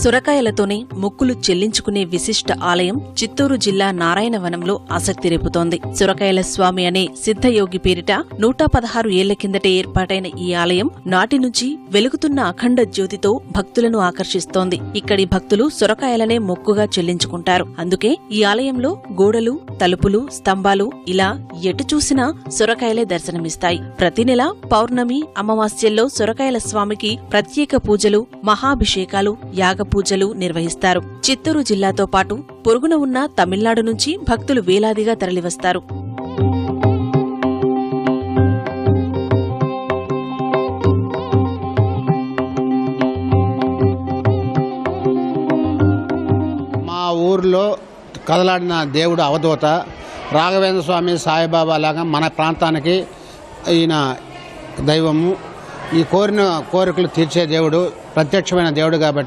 సొరకాయలతోనే మొక్కులు చెల్లించుకునే విశిష్ట ఆలయం చిత్తూరు జిల్లా నారాయణవనంలో ఆసక్తి రేపుతోంది. సొరకాయల స్వామి అనే సిద్ధయోగి పేరిట 116 ఏళ్ల కిందటే ఏర్పాటైన ఈ ఆలయం నాటి నుంచి వెలుగుతున్న అఖండ జ్యోతితో భక్తులను ఆకర్షిస్తోంది. ఇక్కడి భక్తులు సొరకాయలనే మొక్కుగా చెల్లించుకుంటారు. అందుకే ఈ ఆలయంలో గోడలు, తలుపులు, స్తంభాలు ఇలా ఎటు చూసినా సొరకాయలే దర్శనమిస్తాయి. ప్రతి నెల పౌర్ణమి, అమావాస్యల్లో సొరకాయల స్వామికి ప్రత్యేక పూజలు, మహాభిషేకాలు, యాగ పూజలు నిర్వహిస్తారు. చిత్తూరు జిల్లాతో పాటు పొరుగున ఉన్న తమిళనాడు నుంచి భక్తులు వేలాదిగా తరలివస్తారు. మా ఊర్లో కదలాడిన దేవుడు అవధూత రాఘవేంద్ర స్వామి, సాయిబాబా లాగా మన ప్రాంతానికి ఈయన దైవము. ఈ కోరిన కోరికలు తీర్చే దేవుడు, ప్రత్యక్షమైన దేవుడు కాబట్టి